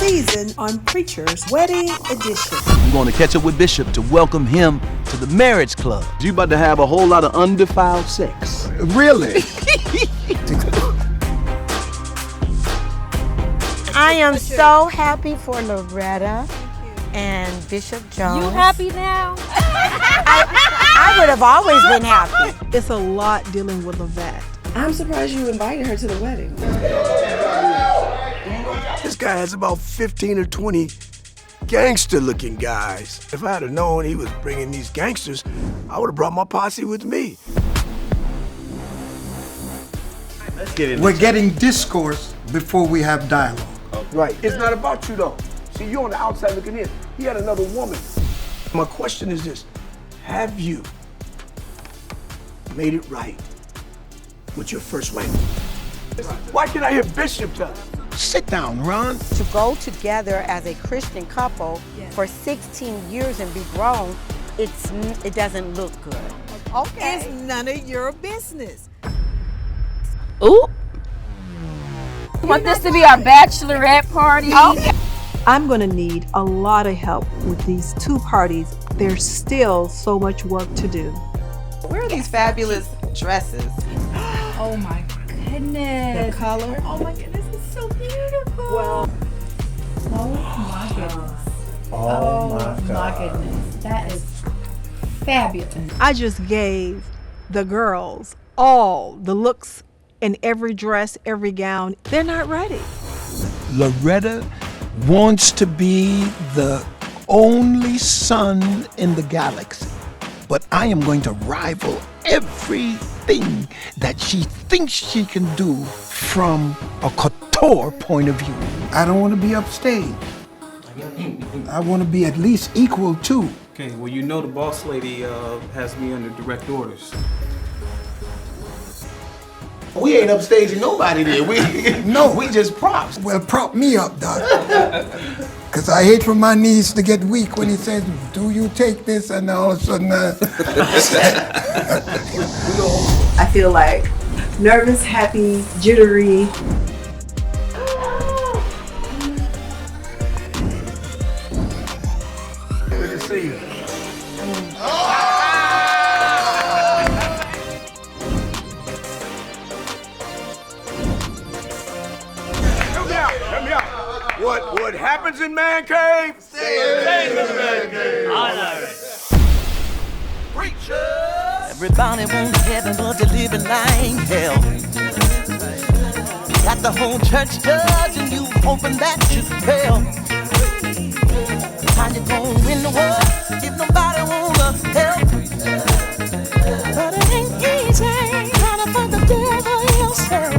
season on Preacher's Wedding Edition. I'm going to catch up with Bishop to welcome him to the marriage club. You about to have a whole lot of undefiled sex. Really? I am so happy for Loretta and Bishop Jones. You happy now? I would have always been happy. It's a lot dealing with Loretta. I'm surprised you invited her to the wedding. This guy has about 15 or 20 gangster-looking guys. If I had have known he was bringing these gangsters, I would have brought my posse with me. Let's get in. We're getting discourse before we have dialogue. Right. It's not about you, though. See, you're on the outside looking in. He had another woman. My question is this. Have you made it right with your first wife? Why can't I hear Bishop tell it? Sit down, Ron. To go together as a Christian couple for 16 years and be grown, it doesn't look good. Okay. It's none of your business. Ooh. You want this to be our bachelorette party? Okay. I'm going to need a lot of help with these two parties. There's still so much work to do. Where are these fabulous dresses? Oh my goodness. The color? Oh my goodness, it's so beautiful. Well, oh my goodness. Oh my goodness. That is fabulous. I just gave the girls all the looks in every dress, every gown. They're not ready. Loretta wants to be the only sun in the galaxy, but I am going to rival everything that she thinks she can do from a couture point of view. I don't want to be upstage. I want to be at least equal to. Okay, well, you know the boss lady has me under direct orders. We ain't upstaging nobody there. We just props. Well, prop me up, Doc. Because I hate for my knees to get weak when he says, do you take this? And all of a sudden, I feel like nervous, happy, jittery. Good to see you. Help me out. What happens in man cave? Stays in man cave. I know it. Everybody wants heaven, but they're living like hell. Got the whole church judging you, hoping that you fail. How you gonna win the world if nobody wanna help? But it ain't easy trying to find the devil yourself.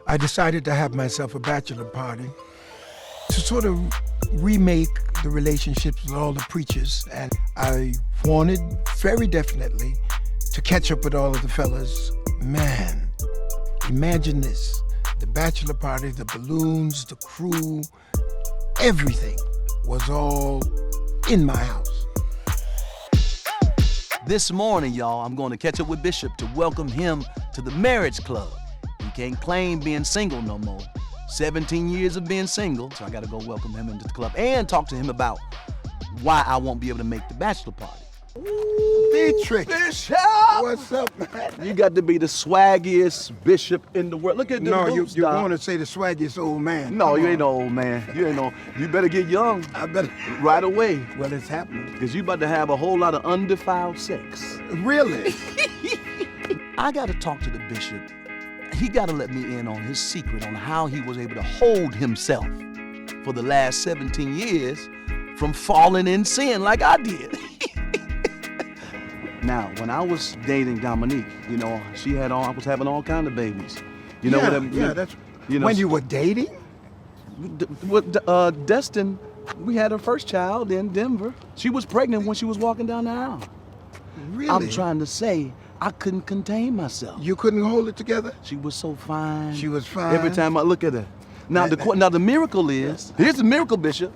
I decided to have myself a bachelor party to sort of remake the relationships with all the preachers. And I wanted very definitely to catch up with all of the fellas. Man, imagine this. The bachelor party, the balloons, the crew, everything was all in my house. This morning, y'all, I'm going to catch up with Bishop to welcome him to the marriage club. He can't claim being single no more. 17 years of being single, so I got to go welcome him into the club and talk to him about why I won't be able to make the bachelor party. Deitrick, Bishop! what's up, man? You got to be the swaggiest bishop in the world. Look at the No, boots, you dog. want to say the swaggiest old man. No, Come you on. ain't no old man. You ain't no. You better get young I better. right away, Well, it's happening. because you about to have a whole lot of undefiled sex. Really? I got to talk to the bishop. He got to let me in on his secret on how he was able to hold himself for the last 17 years from falling in sin like I did. Now, when I was dating Dominique, you know, I was having all kind of babies. You know what I mean? Yeah, that's. You know, when you were dating? With Destin, we had her first child in Denver. She was pregnant when she was walking down the aisle. Really? I'm trying to say, I couldn't contain myself. You couldn't hold it together? She was so fine. She was fine. Every time I look at her, Now the miracle is, here's the miracle, Bishop.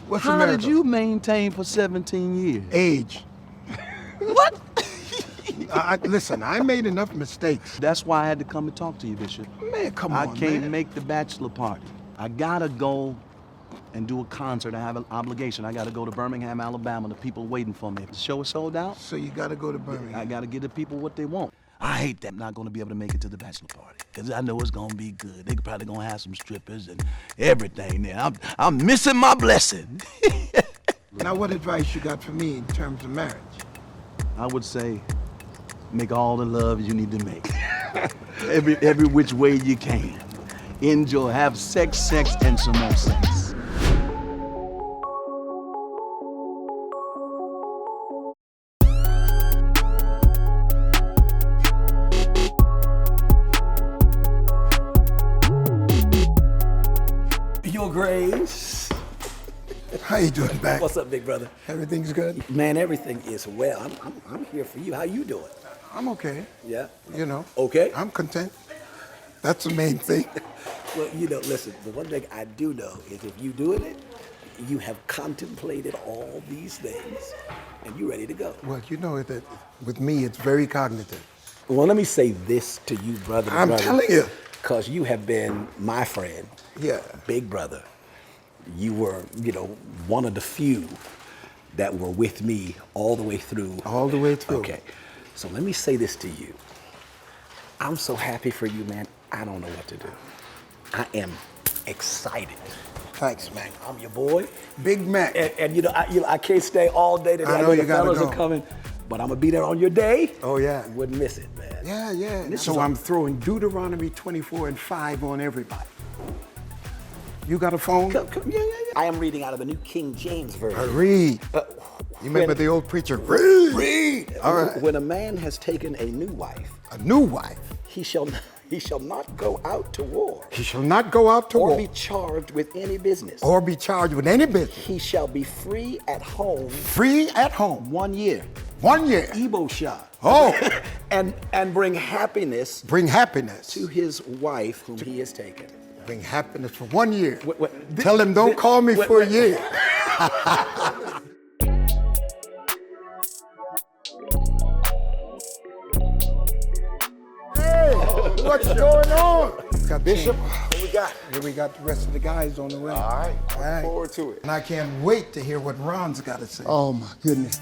What's the How miracle? did you maintain for 17 years? Age. What? Listen, I made enough mistakes. That's why I had to come and talk to you, Bishop. Man, come on, I can't man. make the bachelor party. I gotta go and do a concert. I have an obligation. I gotta go to Birmingham, Alabama. The people waiting for me. If the show is sold out, So you gotta go to Birmingham. I gotta give the people what they want. I hate that I'm not gonna be able to make it to the bachelor party, because I know it's gonna be good. They probably gonna have some strippers and everything there. I'm missing my blessing. Now, what advice you got for me in terms of marriage? I would say, make all the love you need to make. every which way you can. Enjoy, have sex, and some more sex. Your Grace. How you doing, back? What's up, big brother? Everything's good? Man, everything is well. I'm here for you. How you doing? I'm okay. Yeah. You know. Okay. I'm content. That's the main thing. Well, listen, the one thing I do know is if you doing it, you have contemplated all these things and you're ready to go. Well, you know that with me, it's very cognitive. Well, let me say this to you, brother. I'm telling you. Because you have been my friend. Yeah. Big brother. You were, one of the few that were with me all the way through. All the way through. Okay. So let me say this to you. I'm so happy for you, man. I don't know what to do. I am excited. Thanks, man. I'm your boy. Big Mac. And I can't stay all day today. I know you the gotta fellas go. are coming. But I'm going to be there on your day. Oh, yeah. Wouldn't miss it, man. Yeah. So I'm throwing Deuteronomy 24:5 on everybody. You got a phone? Yeah. I am reading out of the New King James Version. Read. You remember the old preacher? Read. Read. All right. When a man has taken a new wife, he shall not go out to war. He shall not go out to war. Or be charged with any business. Or be charged with any business. He shall be free at home. Free at home. 1 year. 1 year. Ebo shot. Oh. and bring happiness. Bring happiness. To his wife whom he has taken. Bring happiness for 1 year. Tell him don't call me for a year. Hey, what's going on? Got Bishop. What we got? Here we got the rest of the guys on the way. All right. All right. Look forward to it. And I can't wait to hear what Ron's got to say. Oh my goodness.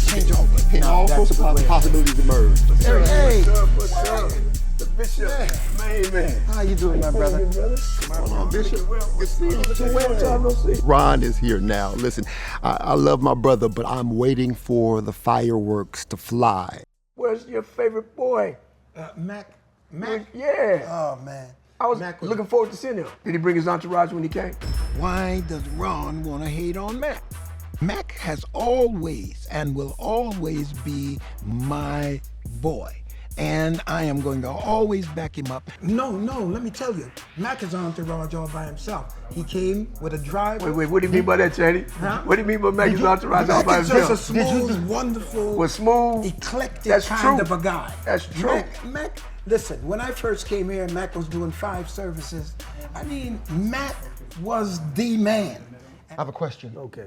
Change over. All sorts of possibilities emerge. Hey. What's up? The Bishop, main man. How you doing, my brother? Come on, Bishop. Good to see you. It's a long time no see. Ron is here now. Listen, I love my brother, but I'm waiting for the fireworks to fly. Where's your favorite boy? Mac. Yeah. Oh, man. I was Mac looking forward to seeing him. Did he bring his entourage when he came? Why does Ron want to hate on Mac? Mac has always and will always be my boy. And I am going to always back him up. No, let me tell you. Mac is entourage all by himself. He came with a driver. Wait, what do you mean by that, Chaney? Huh? What do you mean by Mac's entourage all by Mac is himself? just a smooth, wonderful, smooth, eclectic kind of a guy. That's true. Mac, listen, when I first came here, Mac was doing 5 services. I mean, Mac was the man. I have a question. Okay,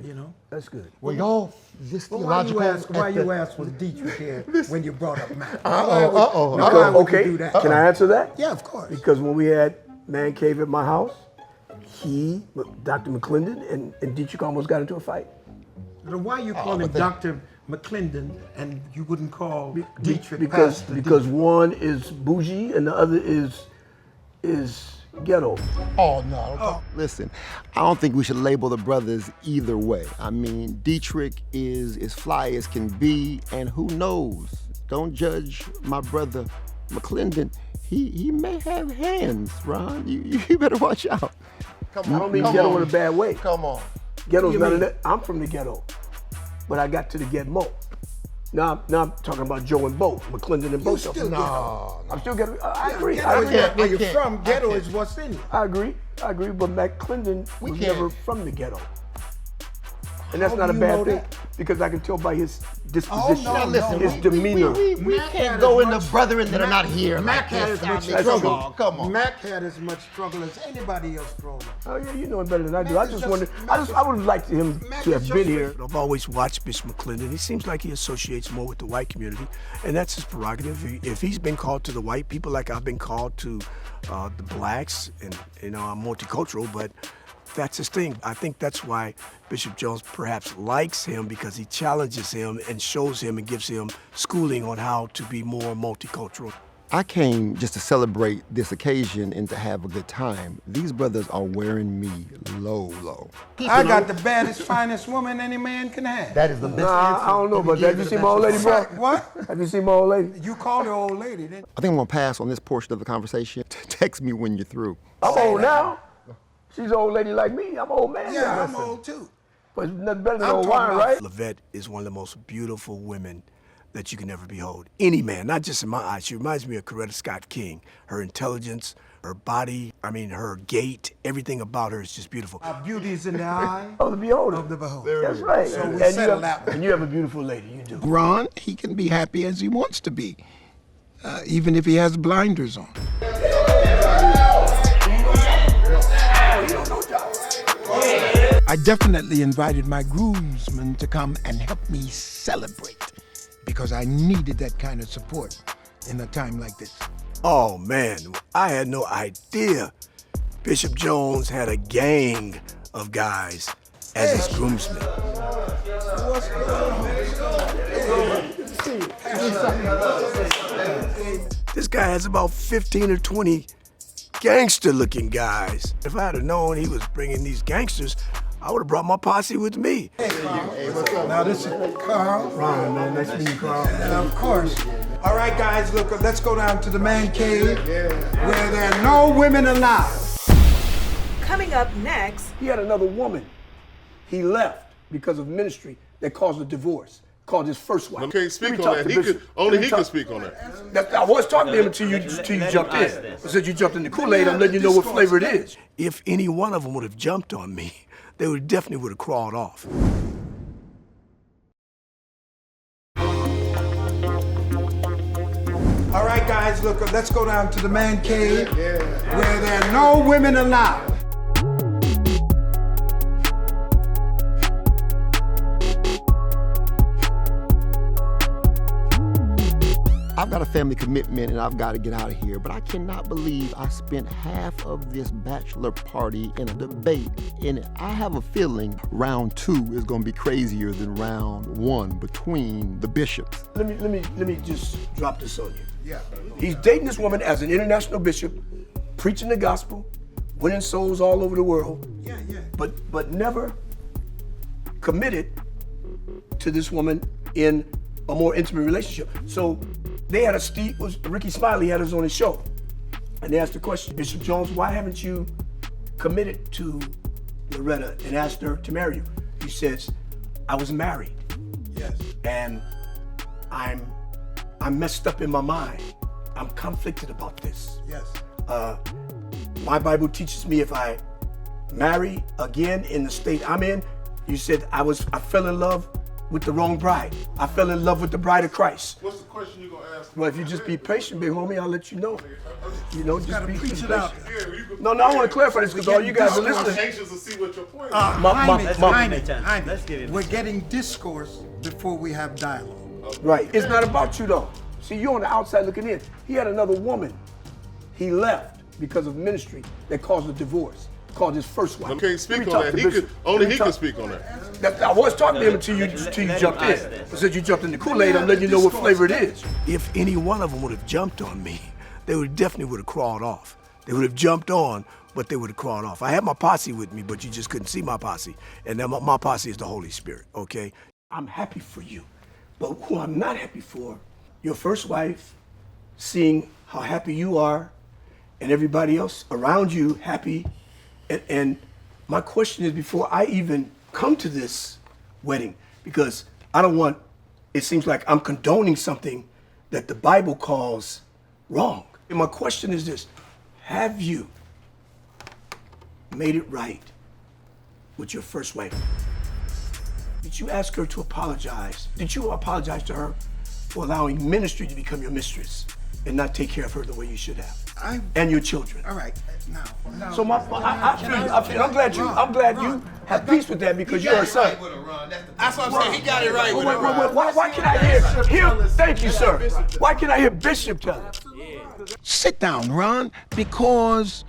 that's good. Were y'all this Well, theological? why you asked was Deitrick here when you brought up Mac? Okay, do that? can I answer that? Yeah, of course. Because when we had Man Cave at my house, Dr. McClendon, and Deitrick almost got into a fight. Why you call him Dr. McClendon and you wouldn't call Deitrick because Pastor one is Bougie and the other is Ghetto. Oh, no. Listen, I don't think we should label the brothers either way. I mean, Deitrick is as fly as can be, and who knows? Don't judge my brother McClendon. He may have hands, Ron. You better watch out. I don't mean Ghetto in a bad way. Come on. Ghetto's not in that. I'm from the Ghetto, but I got to the Ghetto. Now I'm talking about Joe and Bo, McClendon and Bo. I'm still Ghetto. I agree. Where you're from, Ghetto is what's in you. I agree, but McClendon was never from the Ghetto. And that's How not do a you bad know thing that? because I can tell by his disposition, Now listen, his demeanor. We can't go into brethren that are not here. Mac like had this. as much I mean, struggle. Come on. Mac had as much struggle as anybody else growing up. Oh yeah, you know it better than I do. I just wonder. I would have liked him to have been here. I've always watched Bishop McClendon. He seems like he associates more with the white community, and that's his prerogative. If he's been called to the white people like I've been called to the blacks, and I'm multicultural, but that's his thing. I think that's why Bishop Jones perhaps likes him, because he challenges him and shows him and gives him schooling on how to be more multicultural. I came just to celebrate this occasion and to have a good time. These brothers are wearing me low. I got the baddest, finest woman any man can have. That is the best I don't know about that. Have you seen my old lady, bro? What? Have you seen my old lady? You called her old lady, didn't you? I think I'm gonna pass on this portion of the conversation. Text me when you're through. I'm old now. She's an old lady like me. I'm an old man. Yeah, I'm old too. But it's nothing better than I'm old talking wine, about- right? Loretta is one of the most beautiful women that you can ever behold. Any man, not just in my eyes. She reminds me of Coretta Scott King. Her intelligence, her body, her gait, everything about her is just beautiful. Our beauty's in the eye Of the beholder. of the beholder. That's right. So we and settle that one. And you have a beautiful lady, you do. Ron, he can be happy as he wants to be, even if he has blinders on. I definitely invited my groomsmen to come and help me celebrate, because I needed that kind of support in a time like this. Oh man, I had no idea Bishop Jones had a gang of guys as his groomsmen. This guy has about 15 or 20 gangster-looking guys. If I had have known he was bringing these gangsters, I would have brought my posse with me. Now this is Carl. Ron, man, nice to meet you, Carl. Of course. All right, guys, look, let's go down to the man cave where there are no women allowed. Coming up next, He had another woman. He left because of ministry that caused a divorce. Called his first wife. Okay, speak Let me on talk that. to He Bishop. could, only Let me he talk- can speak on that. I was talking to him until you jumped in. I said you jumped in the Kool-Aid. I'm letting you know what flavor it is. If any one of them would have jumped on me, they would definitely would have crawled off. All right, guys, look, let's go down to the man cave where there are no women allowed. I've got a family commitment and I've got to get out of here, but I cannot believe I spent half of this bachelor party in a debate. And I have a feeling round 2 is going to be crazier than round 1 between the bishops. Let me just drop this on you. Yeah. He's dating this woman as an international bishop, preaching the gospel, winning souls all over the world. Yeah. But never committed to this woman in a more intimate relationship. So they had Ricky Smiley had us on his show. And they asked the question, Bishop Jones, why haven't you committed to Loretta and asked her to marry you? He says, I was married. Yes. And I'm messed up in my mind. I'm conflicted about this. Yes. My Bible teaches me if I marry again in the state I'm in, you said I fell in love with the wrong bride. I fell in love with the bride of Christ. What's the question you gonna ask? Well, if you just be patient, big homie, I'll let you know. You know, just be preach patient. it out. No, I want to clarify this because all you guys are I'm listening. anxious to see what your point is. We're getting discourse before we have dialogue. Right. It's not about you though. See, you're on the outside looking in. He had another woman. He left because of ministry that caused a divorce. Called his first wife. Okay, speak Let me on talk that. to He Bishop. could, only Let me he talk- can speak on that. I was talking to him until you jumped in. I said you jumped in the Kool-Aid. I'm letting you know what flavor it is. If any one of them would have jumped on me, they would definitely would have crawled off. They would have jumped on, but they would have crawled off. I had my posse with me, but you just couldn't see my posse. And then my posse is the Holy Spirit, okay? I'm happy for you. But who I'm not happy for, your first wife, seeing how happy you are, and everybody else around you happy. And my question is, before I even come to this wedding, because I don't want, it seems like I'm condoning something that the Bible calls wrong. And my question is this, have you made it right with your first wife? Did you ask her to apologize? Did you apologize to her for allowing ministry to become your mistress and not take care of her the way you should have? And your children. All right, now. So I'm glad you have peace with that because you're her son. That's what I'm saying. He got it right with it. Why can I hear him? Thank you, sir. Why can I hear Bishop tell it? Sit down, Ron, because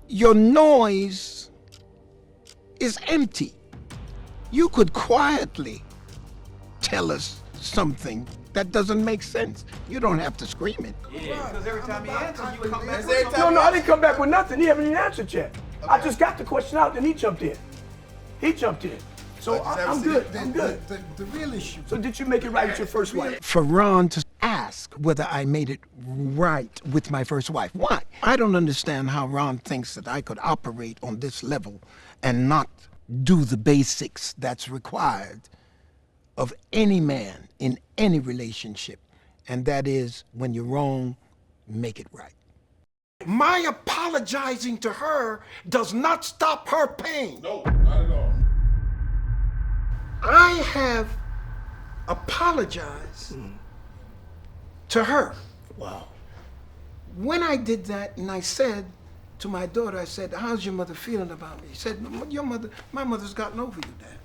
your noise is empty. You could quietly tell us something that doesn't make sense. You don't have to scream it. Yeah, because every time he answers, you come back. No, I didn't come back with nothing. He haven't even answered yet. Okay. I just got the question out, then he jumped in. So I'm good. The real issue. So did you make it right with your first wife? For Ron to ask whether I made it right with my first wife. Why? I don't understand how Ron thinks that I could operate on this level and not do the basics that's required of any man in any relationship, and that is, when you're wrong, make it right. My apologizing to her does not stop her pain. No, not at all. I have apologized to her. Wow. When I did that, and I said to my daughter, I said, how's your mother feeling about me? She said, my mother's gotten over you, Dad.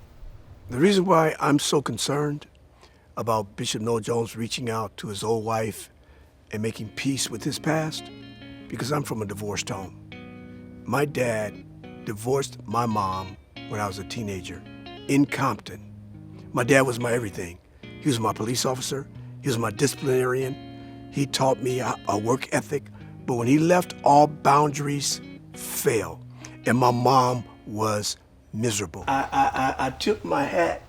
The reason why I'm so concerned about Bishop Noel Jones reaching out to his old wife and making peace with his past, because I'm from a divorced home. My dad divorced my mom when I was a teenager in Compton. My dad was my everything. He was my police officer. He was my disciplinarian. He taught me a work ethic. But when he left, all boundaries fell, and my mom was miserable. I tip my hat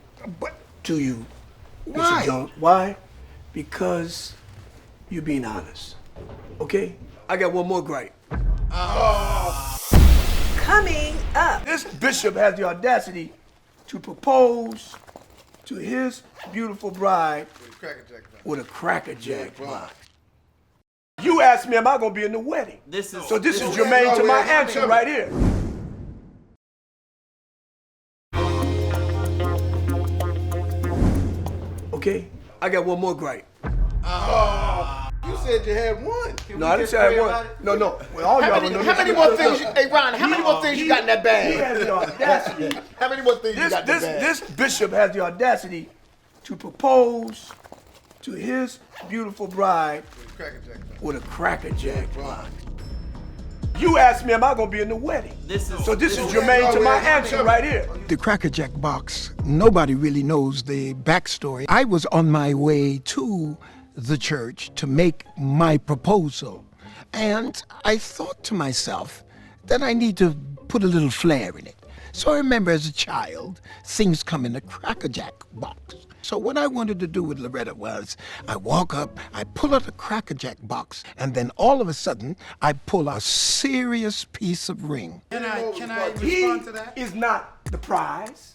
to you, Bishop Jones. Why? Because you're being honest. Okay? I got one more gripe. Coming up. This bishop has the audacity to propose to his beautiful bride with a Cracker Jack block. You asked me, am I gonna be in the wedding? This is germane to my answer right here. Okay, I got one more gripe. You said you had one. No, I didn't say I had one. No. Well, all y'all know. How many more things? Hey, Ron, how many more things you got in that bag? He has the audacity. How many more things you got in that bag? This bishop has the audacity to propose to his beautiful bride with a Cracker Jack block. You asked me, am I gonna be in the wedding? This is germane to my answer right here. The Cracker Jack box, nobody really knows the backstory. I was on my way to the church to make my proposal, and I thought to myself that I need to put a little flair in it. So I remember as a child, things come in a Cracker Jack box. So what I wanted to do with Loretta was, I walk up, I pull out a Cracker Jack box, and then all of a sudden, I pull a serious piece of ring. Can I respond to that? He is not the prize.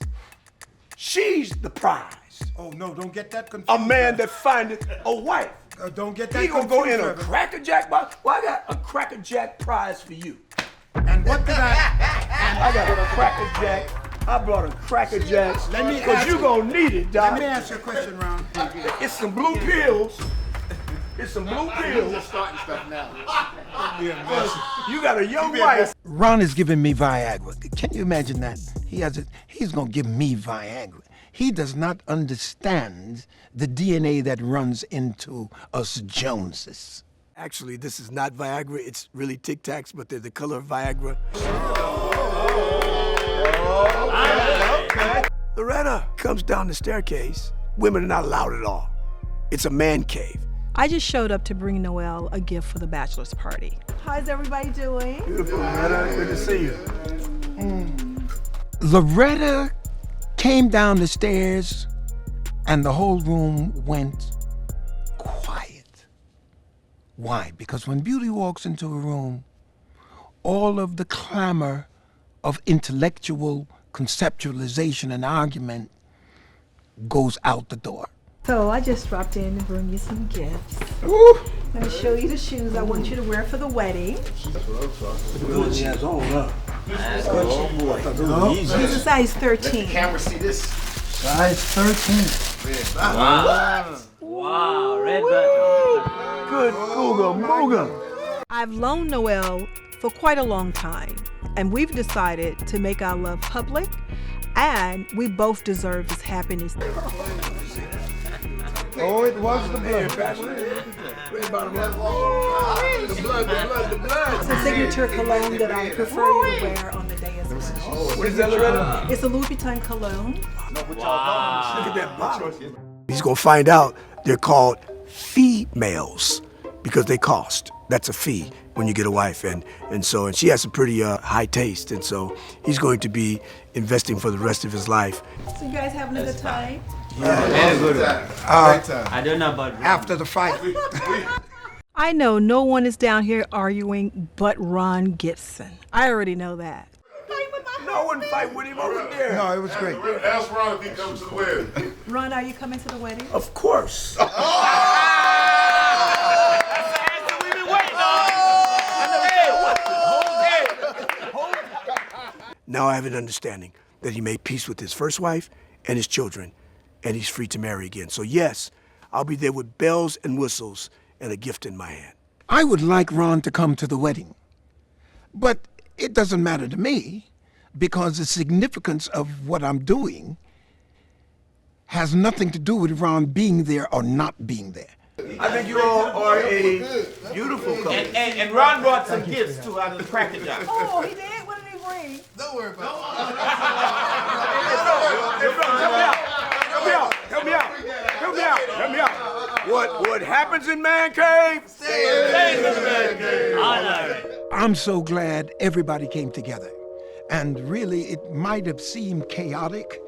She's the prize. Oh, no, don't get that confused. A man that findeth a wife. Don't get that He confused. gonna go in a Cracker Jack box? Well, I got a Cracker Jack prize for you. And what did I got a Cracker Jack. I brought a Cracker Jack because you gonna need it, Doc. Let me ask you a question, Ron. It's some blue pills. It's some blue pills. Starting stuff now. You got a young wife. Ron is giving me Viagra. Can you imagine that? He's gonna give me Viagra. He does not understand the DNA that runs into us Joneses. Actually, this is not Viagra. It's really Tic Tacs, but they're the color of Viagra. Loretta comes down the staircase. Women are not allowed at all. It's a man cave. I just showed up to bring Noel a gift for the bachelor's party. How's everybody doing? Beautiful, Loretta. Good to see you. Loretta came down the stairs, and the whole room went quiet. Why? Because when Beauty walks into a room, all of the clamor of intellectual conceptualization and argument goes out the door. So I just dropped in to bring you some gifts. Ooh. Let me show you the shoes I want you to wear for the wedding. These are size 13. Camera see this. Size 13. Wow, red button. Good Googa Mooga. I've loaned Noel for quite a long time, and we've decided to make our love public, and we both deserve his happiness. Oh, it was the blood. The blood. It's a signature cologne that I prefer you to wear on the day as well. What is that, Loretta? It's a Louis Vuitton cologne. Wow. Look at that bottle. He's gonna find out they're called females because they cost. That's a fee when you get a wife, and she has a pretty high taste, and so he's going to be investing for the rest of his life. So you guys having a good time? Very good. I don't know about after the fight. I know no one is down here arguing but Ron Gibson. I already know that. No one fight with him over there. No, it was great. Ask Ron if he comes to the wedding. Ron, are you coming to the wedding? Of course. Now I have an understanding that he made peace with his first wife and his children, and he's free to marry again. So yes, I'll be there with bells and whistles and a gift in my hand. I would like Ron to come to the wedding, but it doesn't matter to me because the significance of what I'm doing has nothing to do with Ron being there or not being there. I think you all are a beautiful couple. And Ron brought some gifts too out of the Cracker Jack. Oh, he did? What did he bring? Don't worry about it. Help me out. What happens in man cave stays in man cave. I'm so glad everybody came together. And really, it might have seemed chaotic,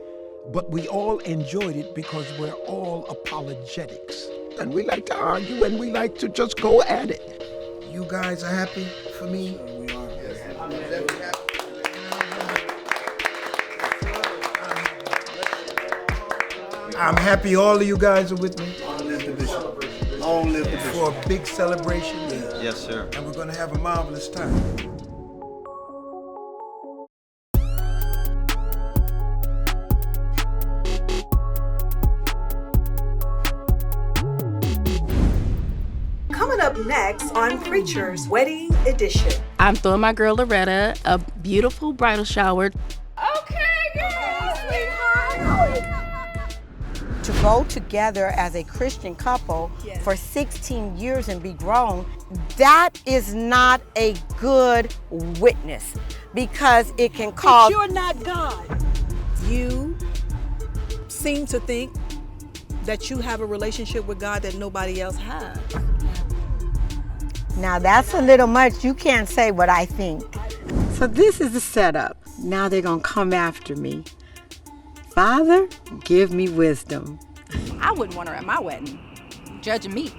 but we all enjoyed it because we're all apologetics. And we like to argue and we like to just go at it. You guys are happy for me? We are. I'm happy all of you guys are with me. Long live the bishop. Long live the bishop. For a big celebration. Yes, sir. And we're going to have a marvelous time. Coming up next on Preacher's Wedding Edition. I'm throwing my girl Loretta a beautiful bridal shower. To go together as a Christian couple for 16 years and be grown, that is not a good witness because it can cause... But you're not God. You seem to think that you have a relationship with God that nobody else has. Now that's a little much. You can't say what I think. So this is the setup. Now they're gonna come after me. Father, give me wisdom. I wouldn't want her at my wedding, judging me.